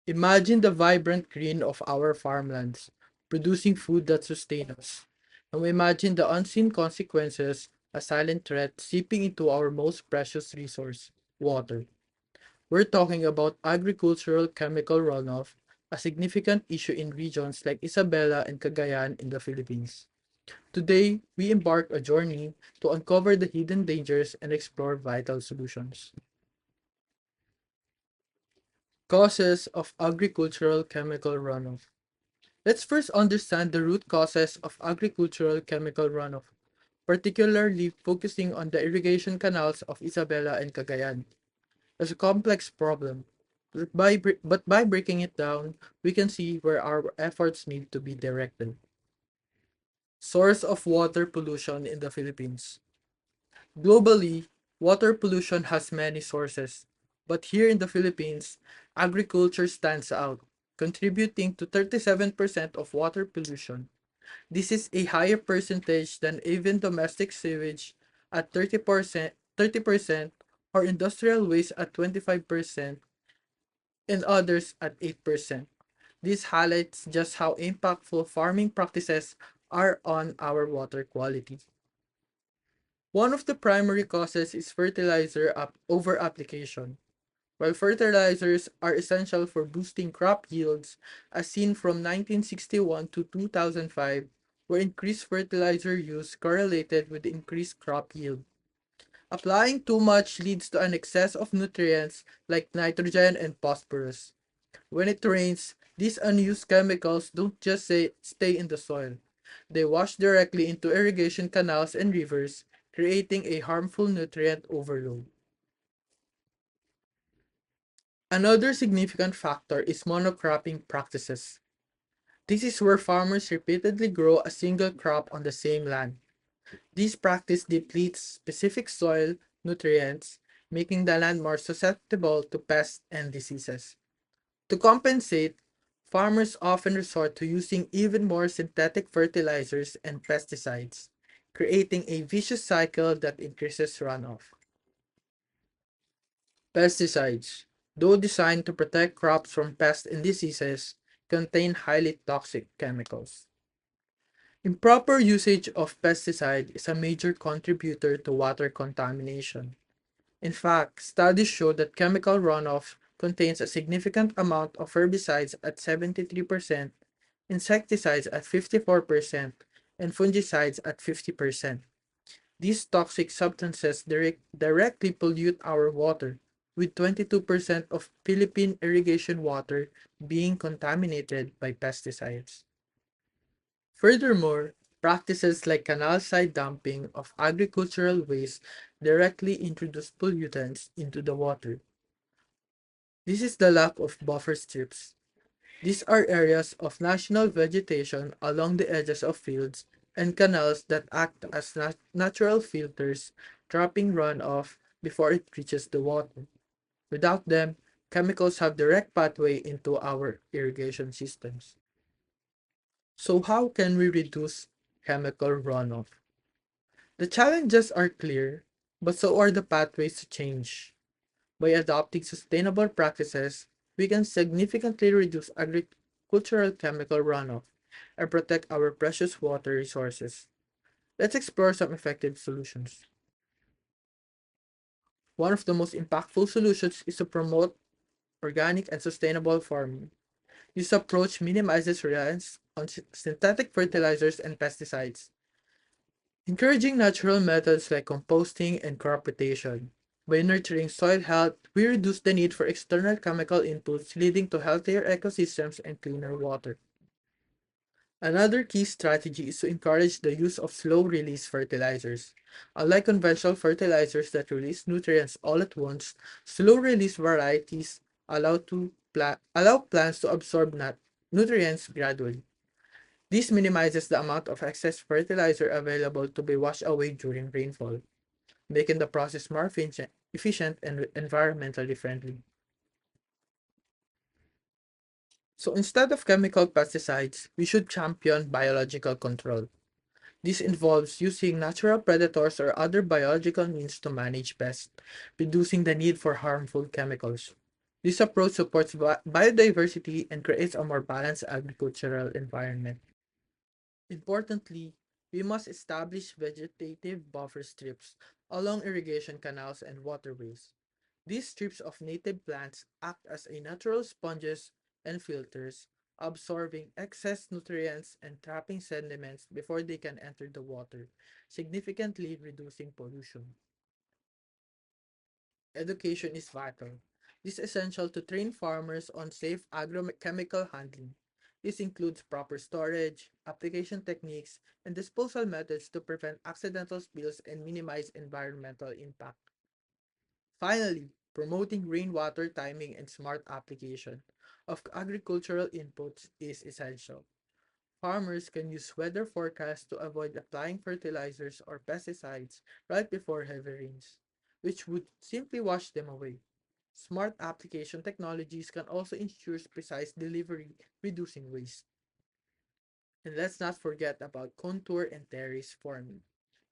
Imagine the vibrant green of our farmlands, producing food that sustains us. And we imagine the unseen consequences, a silent threat seeping into our most precious resource, water. We're talking about agricultural chemical runoff, a significant issue in regions like Isabela and Cagayan in the Philippines. Today, we embark a journey to uncover the hidden dangers and explore vital solutions. Causes of agricultural chemical runoff. Let's first understand the root causes of agricultural chemical runoff, particularly focusing on the irrigation canals of Isabela and Cagayan. It's a complex problem, but by breaking it down, we can see where our efforts need to be directed. Source of water pollution in the Philippines. Globally, water pollution has many sources, but here in the Philippines, agriculture stands out, contributing to 37% of water pollution. This is a higher percentage than even domestic sewage at 30% or industrial waste at 25% and others at 8%. This highlights just how impactful farming practices are on our water quality. One of the primary causes is fertilizer over application. While fertilizers are essential for boosting crop yields, as seen from 1961 to 2005, where increased fertilizer use correlated with increased crop yield. Applying too much leads to an excess of nutrients like nitrogen and phosphorus. When it rains, these unused chemicals don't just stay in the soil. They wash directly into irrigation canals and rivers, creating a harmful nutrient overload. Another significant factor is monocropping practices. This is where farmers repeatedly grow a single crop on the same land. This practice depletes specific soil nutrients, making the land more susceptible to pests and diseases. To compensate, farmers often resort to using even more synthetic fertilizers and pesticides, creating a vicious cycle that increases runoff. Pesticides, though designed to protect crops from pests and diseases, contain highly toxic chemicals. Improper usage of pesticide is a major contributor to water contamination. In fact, studies show that chemical runoff contains a significant amount of herbicides at 73%, insecticides at 54%, and fungicides at 50%. These toxic substances directly pollute our water, with 22% of Philippine irrigation water being contaminated by pesticides. Furthermore, practices like canal side dumping of agricultural waste directly introduce pollutants into the water. This is the lack of buffer strips. These are areas of national vegetation along the edges of fields and canals that act as natural filters, trapping runoff before it reaches the water. Without them, chemicals have direct pathway into our irrigation systems. So how can we reduce chemical runoff? The challenges are clear, but so are the pathways to change. By adopting sustainable practices, we can significantly reduce agricultural chemical runoff and protect our precious water resources. Let's explore some effective solutions. One of the most impactful solutions is to promote organic and sustainable farming. This approach minimizes reliance on synthetic fertilizers and pesticides, encouraging natural methods like composting and crop rotation. By nurturing soil health, we reduce the need for external chemical inputs, leading to healthier ecosystems and cleaner water. Another key strategy is to encourage the use of slow release fertilizers. Unlike conventional fertilizers that release nutrients all at once, slow release varieties allow plants to absorb nutrients gradually. This minimizes the amount of excess fertilizer available to be washed away during rainfall, making the process more efficient and environmentally friendly. So instead of chemical pesticides, we should champion biological control. This involves using natural predators or other biological means to manage pests, reducing the need for harmful chemicals. This approach supports biodiversity and creates a more balanced agricultural environment. Importantly, we must establish vegetative buffer strips along irrigation canals and waterways. These strips of native plants act as a natural sponges and filters, absorbing excess nutrients and trapping sediments before they can enter the water, significantly reducing pollution. Education is vital. This is essential to train farmers on safe agrochemical handling. This includes proper storage, application techniques, and disposal methods to prevent accidental spills and minimize environmental impact. Finally, promoting rainwater timing and smart application of agricultural inputs is essential. Farmers can use weather forecasts to avoid applying fertilizers or pesticides right before heavy rains, which would simply wash them away. Smart application technologies can also ensure precise delivery, reducing waste. And let's not forget about contour and terrace farming.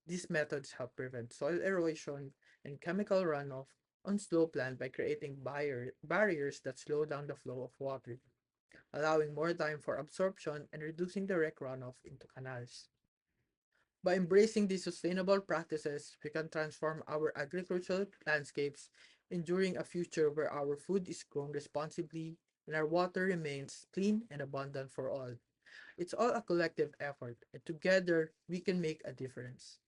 These methods help prevent soil erosion and chemical runoff on slopland by creating barriers that slow down the flow of water, allowing more time for absorption and reducing direct runoff into canals. By embracing these sustainable practices, we can transform our agricultural landscapes, ensuring a future where our food is grown responsibly and our water remains clean and abundant for all. It's all a collective effort, and together we can make a difference.